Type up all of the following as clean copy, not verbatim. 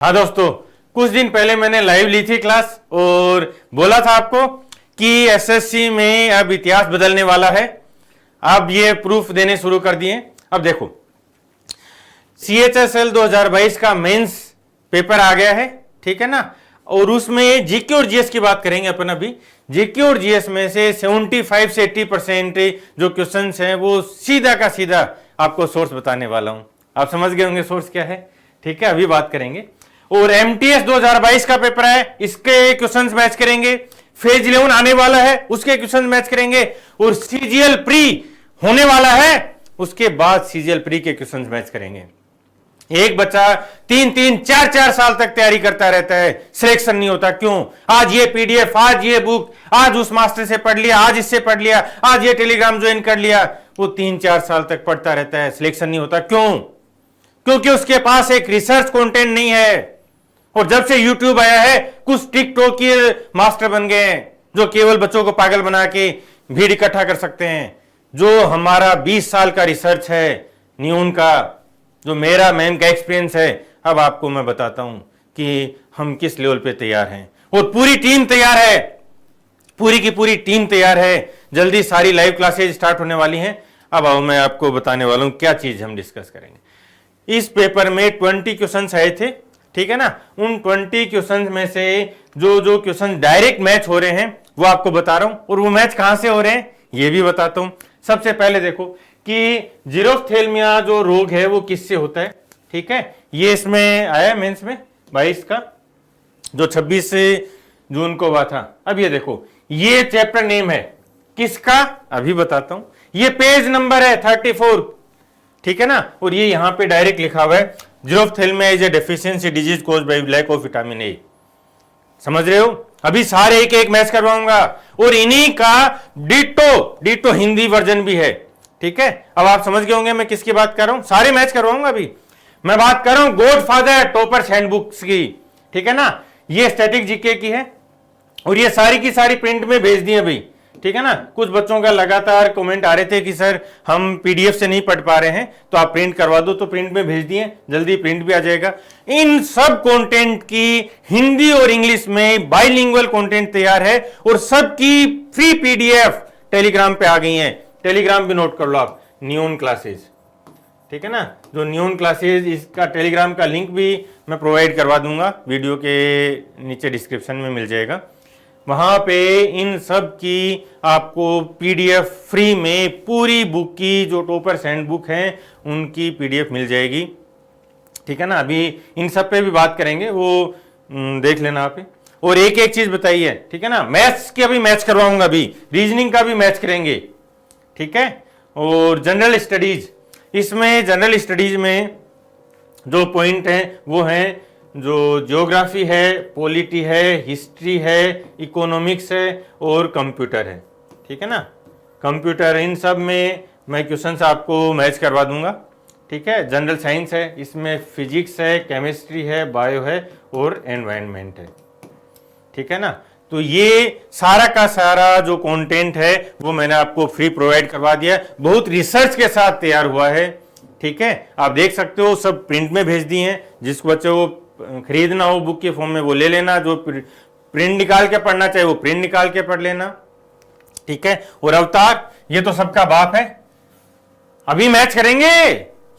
हाँ दोस्तों, कुछ दिन पहले मैंने लाइव ली थी क्लास और बोला था आपको कि एसएससी में अब इतिहास बदलने वाला है। अब ये प्रूफ देने शुरू कर दिए। अब देखो, CHSL 2022 का मेंस पेपर आ गया है, ठीक है ना। और उसमें जीके और जीएस की बात करेंगे अपन। अभी जीके और जीएस में से 75 से 80% जो क्वेश्चंस हैं वो सीधा का सीधा आपको सोर्स बताने वाला हूं। आप समझ गए होंगे सोर्स क्या है, ठीक है। अभी बात करेंगे। और MTS 2022 का पेपर है, इसके क्वेश्चंस मैच करेंगे। फेज 11 आने वाला है, उसके क्वेश्चन मैच करेंगे। और CGL प्री होने वाला है, उसके बाद CGL प्री के क्वेश्चन मैच करेंगे। एक बच्चा 3-3, 4-4 साल तक तैयारी करता रहता है, सिलेक्शन नहीं होता। क्यों? आज ये PDF, आज ये बुक, आज उस मास्टर से पढ़ लिया, आज इससे पढ़ लिया, आज ये टेलीग्राम ज्वाइन कर लिया। वो 3-4 साल तक पढ़ता रहता है, सिलेक्शन नहीं होता। क्यों? क्योंकि उसके पास एक रिसर्च कंटेंट नहीं है। और जब से YouTube आया है, कुछ टिकटॉक के मास्टर बन गए हैं जो केवल बच्चों को पागल बना के भीड़ इकट्ठा कर सकते हैं। जो हमारा 20 साल का रिसर्च है न्यून का, जो मेरा मैम का एक्सपीरियंस है, अब आपको मैं बताता हूं कि हम किस लेवल पे तैयार हैं। और पूरी टीम तैयार है, पूरी की पूरी टीम तैयार है। जल्दी सारी लाइव क्लासेज स्टार्ट होने वाली हैं। अब आओ मैं आपको बताने वाला हूं क्या चीज हम डिस्कस करेंगे। इस पेपर में 20 क्वेश्चन आए थे, ठीक है ना। उन 20 क्वेश्चन में से जो क्वेश्चन डायरेक्ट मैच हो रहे हैं वो आपको बता रहा हूं। और वो मैच कहां से हो रहे हैं ये भी बताता हूं। सबसे पहले देखो कि जीरोफ्थेल्मिया जो रोग है वो किससे होता है, ठीक है। ये इसमें आया मेंस में 22 का, जो 26 जून को हुआ था। अब ये देखो, ये चैप्टर नेम है किसका, अभी बताता हूं। ये पेज नंबर है 34, ठीक है ना। और ये यहां पे डायरेक्ट लिखा हुआ है, xerophthalmia is a deficiency disease caused by lack of vitamin A. समझ रहे हो? अभी सारे एक एक मैच करवाऊंगा। और इन्हीं का डिटो हिंदी वर्जन भी है, ठीक है। अब आप समझ गए होंगे मैं किसकी बात कर रहा हूं। सारे मैच करवाऊंगा। अभी मैं बात कर रहा हूं गॉडफादर टॉपर्स हैंडबुक्स की, ठीक है ना। ये स्टैटिक जीके की है और ये सारी की सारी प्रिंट में भेज दी अभी, ठीक है ना। कुछ बच्चों का लगातार कमेंट आ रहे थे कि सर हम PDF से नहीं पढ़ पा रहे हैं, तो आप प्रिंट करवा दो। तो प्रिंट में भेज दिए, जल्दी प्रिंट भी आ जाएगा। इन सब कंटेंट की हिंदी और इंग्लिश में बाइलिंगुअल कंटेंट तैयार है और सबकी फ्री PDF टेलीग्राम पे आ गई है। टेलीग्राम भी नोट कर लो आप, न्यून क्लासेस, ठीक है ना। जो न्यून क्लासेस, इसका टेलीग्राम का लिंक भी मैं प्रोवाइड करवा दूंगा, वीडियो के नीचे डिस्क्रिप्शन में मिल जाएगा। वहां पे इन सब की आपको PDF फ्री में पूरी बुक की, जो टॉपर्स हैंडबुक हैं उनकी PDF मिल जाएगी, ठीक है ना। अभी इन सब पे भी बात करेंगे, वो देख लेना आप। और एक एक चीज बताइए, ठीक है ना। मैथ्स की अभी मैच करवाऊंगा, अभी रीजनिंग का भी मैच करेंगे, ठीक है। और जनरल स्टडीज, इसमें जनरल स्टडीज में जो पॉइंट हैं वो हैं जो ज्योग्राफी है, पॉलिटी है, हिस्ट्री है, इकोनॉमिक्स है और कंप्यूटर है, ठीक है ना। कंप्यूटर, इन सब में मैं क्वेश्चंस आपको मैच करवा दूंगा, ठीक है। जनरल साइंस है, इसमें फिजिक्स है, केमिस्ट्री है, बायो है और एनवायरनमेंट है, ठीक है ना। तो ये सारा का सारा जो कंटेंट है वो मैंने आपको फ्री प्रोवाइड करवा दिया। बहुत रिसर्च के साथ तैयार हुआ है, ठीक है। आप देख सकते हो, सब प्रिंट में भेज दिए हैं। जिसको बच्चे को खरीदना हो बुक के फॉर्म में वो ले लेना, जो प्रिंट निकाल के पढ़ना चाहे वो प्रिंट निकाल के पढ़ लेना, ठीक है। और अवतार, ये तो सबका बाप है। अभी मैच करेंगे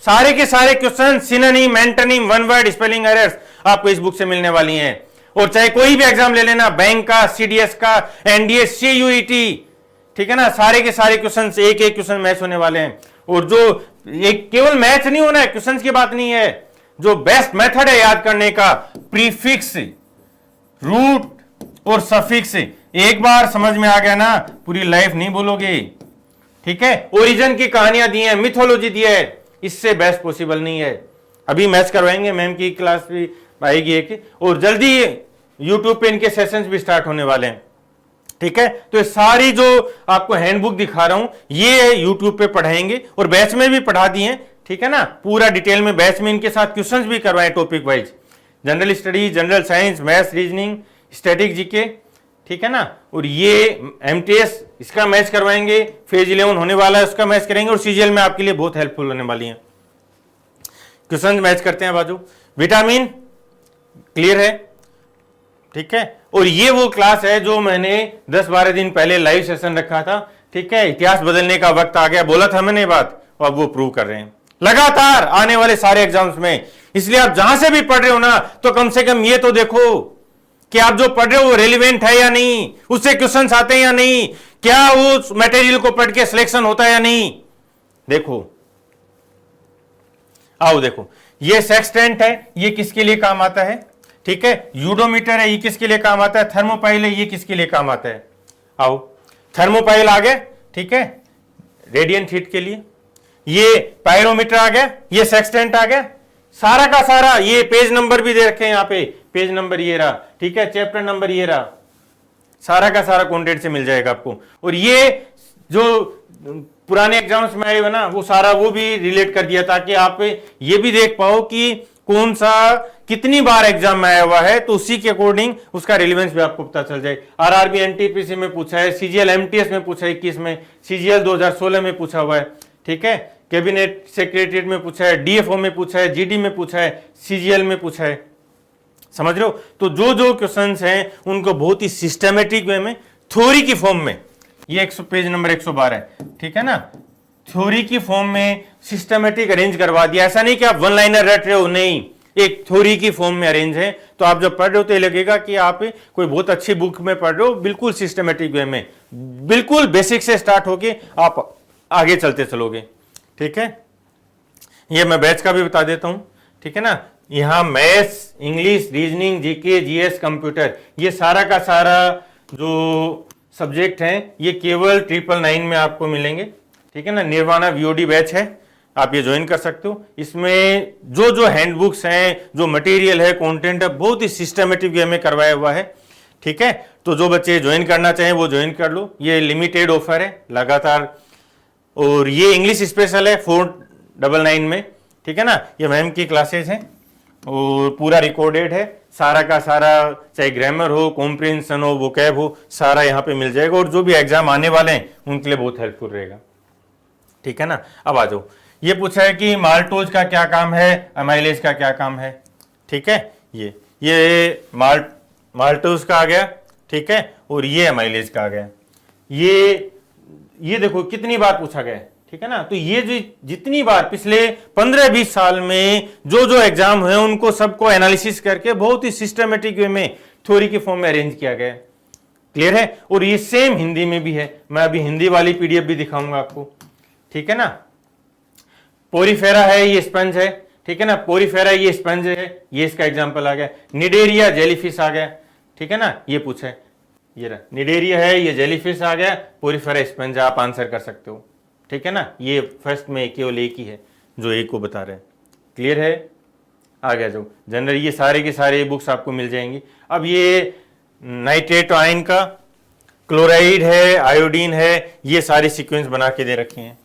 सारे के सारे question, synonym, antonym, one word, spelling errors आपको इस बुक से मिलने वाली हैं। और चाहे कोई भी एग्जाम ले लेना, बैंक का, CDS का, NDA, CUET, ठीक है ना। सारे के सारे क्वेश्चन, एक एक क्वेश्चन मैच होने वाले हैं। और जो एक केवल मैच नहीं होना है, क्वेश्चन की बात नहीं है, जो बेस्ट मेथड है याद करने का, प्रीफिक्स, रूट और सफिक्स, एक बार समझ में आ गया ना, पूरी लाइफ नहीं बोलोगे, ठीक है। ओरिजिन की कहानियां दी है, मिथोलॉजी दी है, इससे बेस्ट पॉसिबल नहीं है। अभी मैच करवाएंगे, मैम की क्लास भी आएगी एक, और जल्दी YouTube पे इनके सेशंस भी स्टार्ट होने वाले हैं, ठीक है। तो ये सारी जो आपको हैंडबुक दिखा रहा हूं ये YouTube पे पढ़ाएंगे और बैच में भी पढ़ा दिए, ठीक है ना। पूरा डिटेल में बैच में इनके साथ क्वेश्चंस भी करवाए topic wise, general studies, general science, maths, reasoning, static GK, ठीक है ना। और ये MTS, इसका मैच करवाएंगे। फेज 11 होने वाला है, उसका मैच करेंगे। और CGL में आपके लिए बहुत हेल्पफुल होने वाली है। क्वेश्चन मैच करते हैं बाजू। विटामिन क्लियर है? ठीक है, और ये वो क्लास है जो मैंने 10-12 दिन पहले लाइव सेशन रखा था। ठीक है, इतिहास बदलने का वक्त आ गया, बोला था मैंने बात, और अब वो प्रूव कर रहे हैं लगातार आने वाले सारे एग्जाम्स में। इसलिए आप जहां से भी पढ़ रहे हो ना, तो कम से कम ये तो देखो कि आप जो पढ़ रहे हो वो रेलिवेंट है या नहीं, उससे क्वेश्चंस आते हैं या नहीं, क्या उस मटेरियल को पढ़ के सिलेक्शन होता है या नहीं। देखो, आओ देखो, ये सेक्सटेंट है, ये किसके लिए काम आता है? ठीक है, यूडोमीटर है, ये किसके लिए काम आता है? थर्मोपाइल है, ये किसके लिए काम आता है? आओ, थर्मोपाइल आ गया, ठीक है, रेडिएंट हीट के लिए। ये पायरोमीटर आ गया, ये सेक्सटेंट आ गया, सारा का सारा। ये पेज नंबर भी दे रखे हैं यहाँ पे, पेज नंबर ये रहा, ठीक है, चैप्टर नंबर ये रहा, सारा का सारा कंटेंट से मिल जाएगा आपको। और ये जो पुराने एग्जाम्स में आए हुए ना, वो सारा वो भी रिलेट कर दिया ताकि आप ये भी देख पाओ कि कौन सा कितनी बार एग्जाम में आया हुआ है, तो उसी के अकॉर्डिंग उसका रिलेवेंस भी आपको पता चल जाए। आरआरबी एनटीपीसी में पूछा है, सीजीएल एमटीएस में पूछा है 21 में, सीजीएल 2016 में पूछा हुआ है, ठीक है, कैबिनेट सेक्रेटरीट में पूछा है, डीएफओ में पूछा है, जीडी में पूछा है, सीजीएल में पूछा है। समझ रहे हो? तो जो जो क्वेश्चंस हैं उनको बहुत ही सिस्टमेटिक वे में, थ्योरी की फॉर्म में, ये पेज नंबर 112 है, ठीक है ना, थ्योरी की फॉर्म में सिस्टमेटिक अरेंज करवा दिया। ऐसा नहीं कि आप वन लाइनर रट रहे हो, नहीं, एक थ्योरी की फॉर्म में अरेंज है। तो आप जब पढ़ रहे हो तो ये लगेगा कि आप कोई बहुत अच्छी बुक में पढ़ रहे हो, बिल्कुल सिस्टमेटिक वे में, बिल्कुल बेसिक से स्टार्ट होके आप आगे चलते चलोगे। ठीक है, ये मैं बैच का भी बता देता हूं, ठीक है ना। यहां maths, English, reasoning, GK, GS, computer, ये सारा का सारा जो सब्जेक्ट हैं ये केवल 999 में आपको मिलेंगे, ठीक है ना। निर्वाणा वीओडी बैच है, आप ये ज्वाइन कर सकते हो। इसमें जो जो हैंडबुक्स हैं, जो मटेरियल है, कंटेंट है, बहुत ही सिस्टमेटिक वे में करवाया हुआ है, ठीक है। तो जो बच्चे ज्वाइन करना चाहें वो ज्वाइन कर लो, ये लिमिटेड ऑफर है लगातार। और ये इंग्लिश स्पेशल है 499 में, ठीक है ना। ये मैम की क्लासेस हैं और पूरा रिकॉर्डेड है, सारा का सारा, चाहे ग्रामर हो, कॉम्प्रिहेंशन हो, वोकैब हो, सारा यहाँ पे मिल जाएगा। और जो भी एग्जाम आने वाले हैं उनके लिए बहुत हेल्पफुल रहेगा, ठीक है ना। अब आ जाओ, ये पूछा है कि माल्टोज का क्या काम है, अमाइलेज का क्या काम है, ठीक है। ये माल्टोज का आ गया, ठीक है, और ये अमाइलेज का आ गया। ये देखो कितनी बार पूछा गया है, ठीक है ना। तो ये जो जितनी बार पिछले 15-20 साल में जो जो एग्जाम हुए उनको सबको एनालिसिस करके बहुत ही सिस्टमेटिक वे में थ्योरी के फॉर्म में अरेंज किया गया है। क्लियर है? और ये सेम हिंदी में भी है, मैं अभी हिंदी वाली पीडीएफ भी दिखाऊंगा आपको, ठीक है ना। पोरीफेरा है, ये स्पंज है, ठीक है ना। पोरीफेरा ये स्पंज है, ये इसका एग्जाम्पल आ गया। निडेरिया जेलीफिश आ गया, ठीक है ना, ये पूछा है, ये रहा निडेरिया है, ये जेलीफिश आ गया, पोरीफेरा स्पंज, आप आंसर कर सकते हो, ठीक है ना। ये फर्स्ट में केवल एक ही है जो एक को बता रहे हैं। क्लियर है? आ गया जो जनरल, ये सारे के सारे बुक्स आपको मिल जाएंगी। अब ये नाइट्रेट आयन का, क्लोराइड है, आयोडीन है, ये सारे सीक्वेंस बना के दे रखे हैं,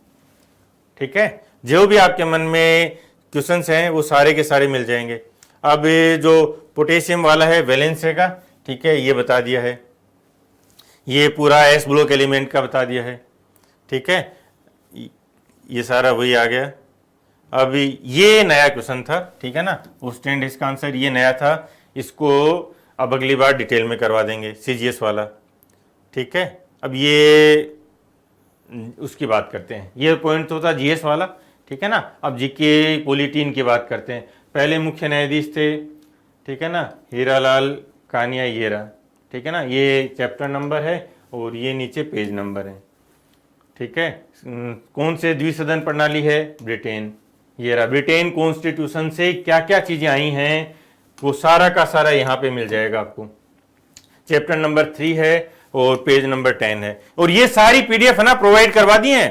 ठीक है। जो भी आपके मन में क्वेश्चंस हैं वो सारे के सारे मिल जाएंगे। अब जो पोटेशियम वाला है वैलेंस का, ठीक है, ये बता दिया है। ये पूरा एस ब्लॉक एलिमेंट का बता दिया है, ठीक है। ये सारा वही आ गया। अब ये नया क्वेश्चन था, ठीक है ना, उस स्टैंड इसका आंसर ये नया था, इसको अब अगली बार डिटेल में करवा देंगे, सीजीएस वाला, ठीक है। अब ये उसकी बात करते हैं, ये पॉइंट तो था जीएस वाला, ठीक है ना। अब जीके पॉलिटीन की बात करते हैं। पहले मुख्य न्यायाधीश थे, ठीक है ना, हीरालाल कानिया, ये रहा, ठीक है ना, ये चैप्टर नंबर है और ये नीचे पेज नंबर है, ठीक है। कौन से द्विसदन प्रणाली है? ब्रिटेन, ये रहा। ब्रिटेन कॉन्स्टिट्यूशन से क्या क्या चीजें आई हैं वो सारा का सारा यहाँ पे मिल जाएगा आपको। चैप्टर नंबर 3 है और पेज नंबर 10 है। और ये सारी पीडीएफ है ना प्रोवाइड करवा दी है,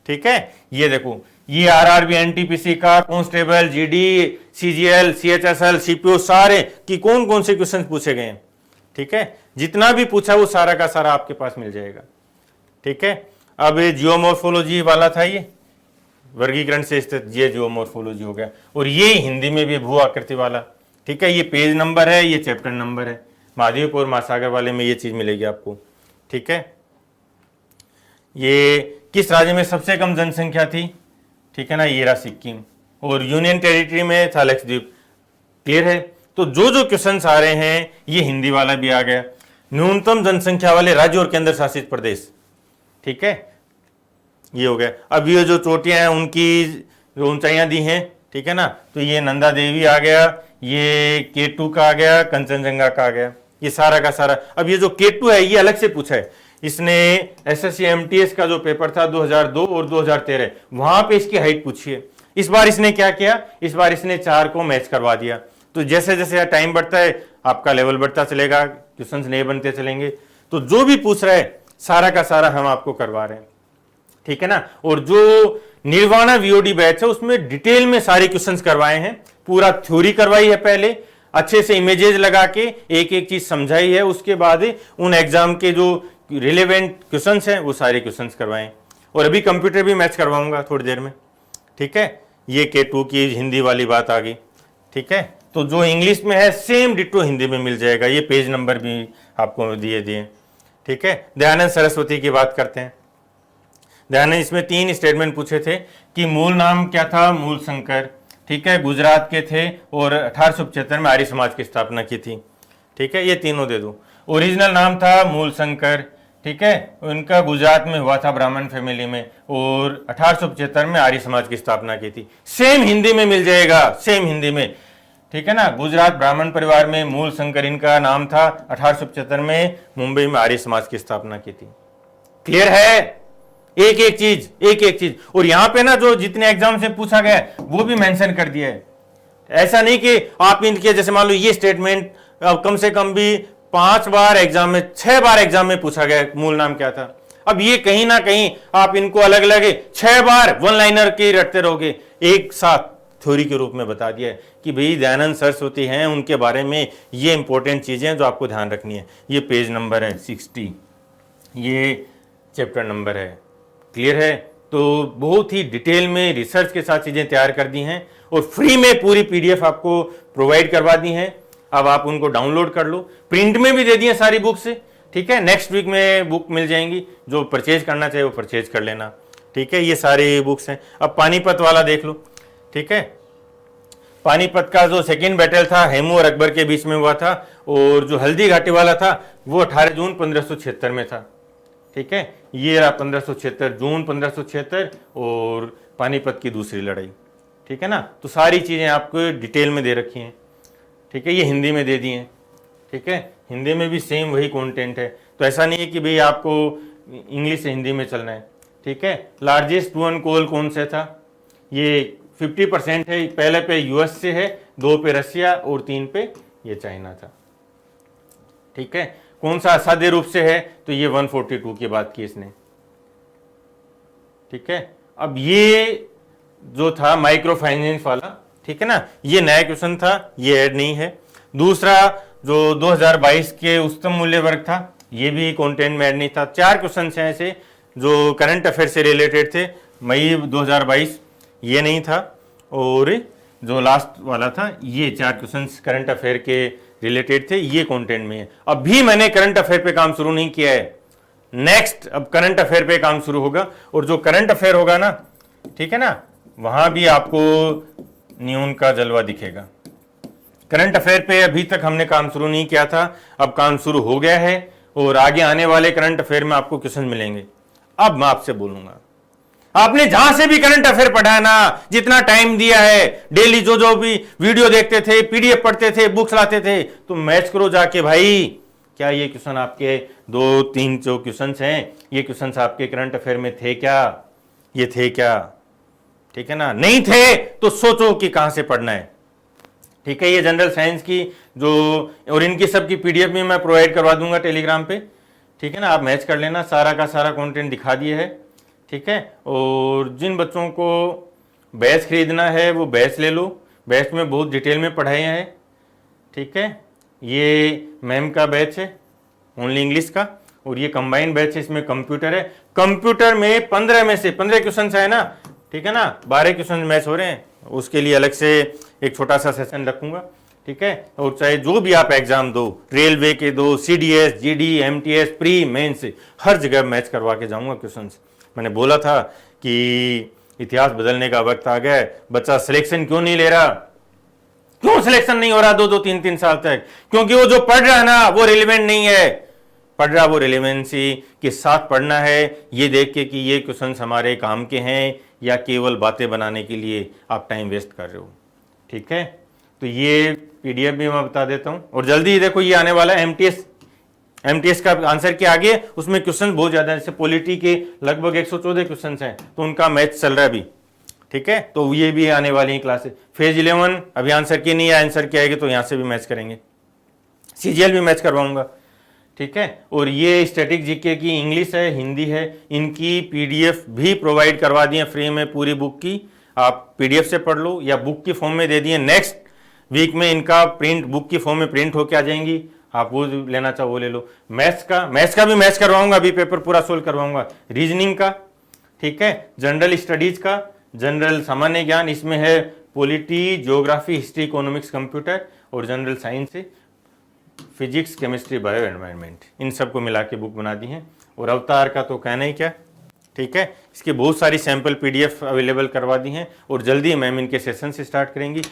ठीक है। ये देखो, ये आरआरबी एनटीपीसी का, constable, GD, CGL, CHSL, CPO, सारे कि कौन कौन से क्वेश्चन पूछे गए हैं, ठीक है। जितना भी पूछा वो सारा का सारा आपके पास मिल जाएगा, ठीक है। अब जियोमॉर्फोलॉजी वाला था, ये वर्गीकरण से स्थित, ये जियोमॉर्फोलॉजी हो गया। और ये हिंदी में भी भू आकृति वाला, ठीक है, ये पेज नंबर है, ये चैप्टर नंबर है। महादेवपुर महासागर वाले में ये चीज मिलेगी आपको, ठीक है। ये किस राज्य में सबसे कम जनसंख्या थी, ठीक है ना, ये रहा सिक्किम। और यूनियन टेरिटरी में था लक्षद्वीप। क्लियर है? तो जो जो क्वेश्चंस आ रहे हैं ये हिंदी वाला भी आ गया। न्यूनतम जनसंख्या वाले राज्य और केंद्र शासित प्रदेश, ठीक है, ये हो गया। अब ये जो चोटियां हैं उनकी जो ऊंचाइयां दी हैं, ठीक है ना, तो ये नंदा देवी आ गया, ये K2 का आ गया, कंचनजंगा का आ गया, ये सारा का सारा। अब ये जो K2 है ये अलग से पूछा है इसने, SSC MTS का जो पेपर था 2002 और 2013 वहां पे इसकी हाइट पूछी है। इस बार इसने क्या किया, इस बार इसने 4 को मैच करवा दिया। तो जैसे जैसे टाइम बढ़ता है आपका लेवल बढ़ता चलेगा, क्वेश्चंस नए बनते चलेंगे। तो जो भी पूछ रहा है सारा का सारा हम आपको करवा रहे हैं, ठीक है ना। और जो निर्वाणा VOD बैच है उसमें डिटेल में सारे क्वेश्चंस करवाए हैं, पूरा थ्योरी करवाई है, पहले अच्छे से इमेजेस लगा के एक एक चीज समझाई है, उसके बाद उन एग्जाम के जो रिलेवेंट क्वेश्चंस हैं वो सारे क्वेश्चंस करवाए। और अभी कंप्यूटर भी मैच करवाऊंगा थोड़ी देर में, ठीक है। ये K2 की हिंदी वाली बात आ गई, ठीक है। तो जो इंग्लिश में है सेम डिट्टो हिंदी में मिल जाएगा, ये पेज नंबर भी आपको दिए, ठीक है। दयानंद सरस्वती की बात करते हैं। दयानंद, इसमें 3 स्टेटमेंट पूछे थे कि मूल नाम क्या था, मूल शंकर, ठीक है, गुजरात के थे और 1875 में आर्य समाज की स्थापना की थी, ठीक है, ये तीनों दे दो। ओरिजिनल नाम था मूल शंकर, ठीक है, उनका गुजरात में हुआ था ब्राह्मण फैमिली में और 1875 में आर्य समाज की स्थापना की थी। सेम हिंदी में मिल जाएगा, सेम हिंदी में, ठीक है ना। गुजरात ब्राह्मण परिवार में मूल शंकर इनका नाम था, 1875 में मुंबई में आर्य समाज की स्थापना की थी। क्लियर है, एक एक चीज। और यहां पे ना जो जितने एग्जाम से पूछा गया वो भी मेंशन कर दिया है। ऐसा नहीं कि आप इनके जैसे मान लो ये स्टेटमेंट कम से कम भी 5 बार एग्जाम में, 6 बार एग्जाम में पूछा गया मूल नाम क्या था। अब ये कहीं ना कहीं आप इनको अलग अलग 6 बार वन लाइनर के रटते रहोगे, एक साथ थ्योरी के रूप में बता दिया है कि भाई दयानंद सरस्वती हैं, उनके बारे में ये इंपॉर्टेंट चीजें हैं जो आपको ध्यान रखनी है। ये पेज नंबर है 60, ये चैप्टर नंबर है। क्लियर है। तो बहुत ही डिटेल में रिसर्च के साथ चीजें तैयार कर दी हैं और फ्री में पूरी PDF आपको प्रोवाइड करवा दी हैं। अब आप उनको डाउनलोड कर लो, प्रिंट में भी दे दिए सारी बुक्स, ठीक है। नेक्स्ट वीक में बुक मिल जाएंगी, जो परचेज करना चाहिए वो परचेज कर लेना, ठीक है। ये सारी बुक्स हैं। अब पानीपत वाला देख लो, ठीक है। पानीपत का जो सेकेंड बैटल था हेमू और अकबर के बीच में हुआ था, और जो हल्दी घाटी वाला था वो 18 जून 1576 में था, ठीक है। ये रहा 1576, जून 1576 और पानीपत की दूसरी लड़ाई, ठीक है ना। तो सारी चीजें आपको डिटेल में दे रखी हैं, ठीक है। ये हिंदी में दे दी हैं, ठीक है। हिंदी में भी सेम वही कंटेंट है। तो ऐसा नहीं है कि भाई आपको इंग्लिश से हिंदी में चलना है, ठीक है। लार्जेस्ट वन कोल कौन सा था, ये 50% है। पहले पे US से है, 2 पे रसिया और 3 पे ये चाइना था, ठीक है। कौन सा असाध्य रूप से है, तो ये 142 की बात की इसने, ठीक है। अब ये जो था माइक्रो फाइनेंस वाला, ठीक है ना, ये नया क्वेश्चन था, ये ऐड नहीं है। दूसरा जो 2022 के उच्चतम मूल्य वर्ग था, ये भी कंटेंट में ऐड नहीं था। 4 क्वेश्चन हैं ऐसे जो करंट अफेयर से रिलेटेड थे, मई 2022 ये नहीं था, और जो लास्ट वाला था ये 4 क्वेश्चन करंट अफेयर के रिलेटेड थे, ये कंटेंट में है। अभी मैंने करंट अफेयर पे काम शुरू नहीं किया है, नेक्स्ट अब करंट अफेयर पे काम शुरू होगा। और जो करंट अफेयर होगा ना, ठीक है ना, वहां भी आपको न्यून का जलवा दिखेगा। करंट अफेयर पे अभी तक हमने काम शुरू नहीं किया था, अब काम शुरू हो गया है और आगे आने वाले करंट अफेयर में आपको क्वेश्चन मिलेंगे। अब मैं आपसे बोलूंगा, आपने जहां से भी करंट अफेयर पढ़ा है ना, जितना टाइम दिया है, डेली जो जो भी वीडियो देखते थे, PDF पढ़ते थे, बुक्स लाते थे, तो मैच करो जाके भाई, क्या ये क्वेश्चन आपके 2-3 जो क्वेश्चन हैं, ये क्वेश्चन आपके करंट अफेयर में थे क्या, ये थे क्या, ठीक है ना। नहीं थे तो सोचो कि कहां से पढ़ना है, ठीक है। ये जनरल साइंस की जो, और इनकी सबकी PDF में मैं प्रोवाइड करवा दूंगा टेलीग्राम पे, ठीक है ना। आप मैच कर लेना, सारा का सारा कंटेंट दिखा दिए है, ठीक है। और जिन बच्चों को बैच खरीदना है वो बैच ले लो, बैच में बहुत डिटेल में पढ़ाए हैं, ठीक है। ये मैम का बैच है ओनली इंग्लिश का, और ये कंबाइंड बैच है, इसमें कंप्यूटर है। कंप्यूटर में 15 में से 15 क्वेश्चन है ना, ठीक है ना, 12 क्वेश्चन मैच हो रहे हैं, उसके लिए अलग से एक छोटा सा सेशन रखूंगा, ठीक है। और चाहे जो भी आप एग्जाम दो, रेलवे के दो, CDS, GD, MTS, pre mains, हर जगह मैच करवा के जाऊंगा क्वेश्चंस। मैंने बोला था कि इतिहास बदलने का वक्त आ गया है, बच्चा सिलेक्शन क्यों नहीं ले रहा, क्यों सिलेक्शन नहीं हो रहा 2-2 3-3 साल तक? क्योंकि वो जो पढ़ रहा है ना वो रिलेवेंट नहीं है। पढ़ रहा वो रिलेवेंसी के साथ पढ़ना है, ये देख के कि ये क्वेश्चंस हमारे काम के हैं या केवल बातें बनाने के लिए आप टाइम वेस्ट कर रहे हो। ठीक है, तो ये पीडीएफ भी मैं बता देता हूं। और जल्दी देखो ये आने वाला है एमटीएस का आंसर के आगे उसमें क्वेश्चन बहुत ज्यादा है, जैसे पॉलिटी के लगभग 114 क्वेश्चन हैं, तो उनका मैथ चल रहा है अभी। ठीक है, तो ये भी आने वाली है क्लासेस। फेज 11 अभी आंसर की नहीं है, आंसर की आएगी तो यहां से भी मैच करेंगे, सीजीएल भी मैच करवाऊंगा। ठीक है, और ये स्टैटिक जीके की इंग्लिश है, हिंदी है, इनकी पीडीएफ भी प्रोवाइड करवा दी है फ्री में पूरी बुक की। आप पीडीएफ से पढ़ लो या बुक की फॉर्म में दे दिए, नेक्स्ट वीक में इनका प्रिंट बुक की फॉर्म में प्रिंट होके आ जाएंगी, आप वो लेना चाहो वो ले लो। मैथ्स का भी मैच करवाऊंगा, अभी पेपर पूरा सोल्व करवाऊंगा। रीजनिंग का, ठीक है, जनरल स्टडीज का, जनरल सामान्य ज्ञान, इसमें है polity, geography, history, economics, computer, और जनरल साइंस से फिजिक्स, केमिस्ट्री, बायो, एनवायरनमेंट, इन सबको मिला के बुक बना दी है। और अवतार का तो कहना ही क्या। ठीक है, इसकी बहुत सारी सैंपल पीडीएफ अवेलेबल करवा दी हैं और जल्दी मैम इनके सेशन से स्टार्ट करेंगी।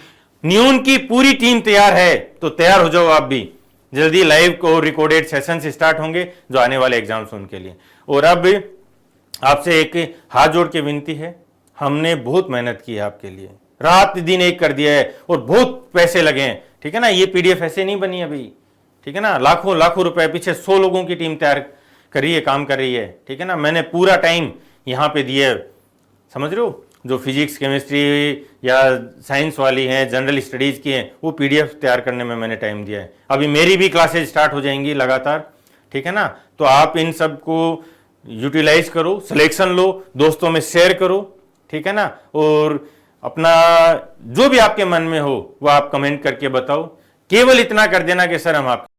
न्यून की पूरी टीम तैयार है, तो तैयार हो जाओ आप भी, जल्दी लाइव को रिकॉर्डेड सेशन से स्टार्ट होंगे जो आने वाले एग्जाम्स उनके लिए। और अब आपसे एक हाथ जोड़ के विनती है, हमने बहुत मेहनत की है आपके लिए, रात दिन एक कर दिया है और बहुत पैसे लगे हैं। ठीक है ना, ये पीडीएफ ऐसे नहीं बनी अभी। ठीक है ना, लाखों लाखों रुपए पीछे 100 लोगों की टीम तैयार कर रही है, काम कर रही है। ठीक है ना, मैंने पूरा टाइम यहाँ पे दिया है, समझ रहे हो। जो फिजिक्स, केमिस्ट्री या साइंस वाली हैं, जनरल स्टडीज की हैं, वो पीडीएफ तैयार करने में मैंने टाइम दिया है। अभी मेरी भी क्लासेज स्टार्ट हो जाएंगी लगातार। ठीक है ना, तो आप इन सब को यूटिलाइज करो, सिलेक्शन लो, दोस्तों में शेयर करो। ठीक है ना, और अपना जो भी आपके मन में हो वो आप कमेंट करके बताओ। केवल इतना कर देना कि सर हम आप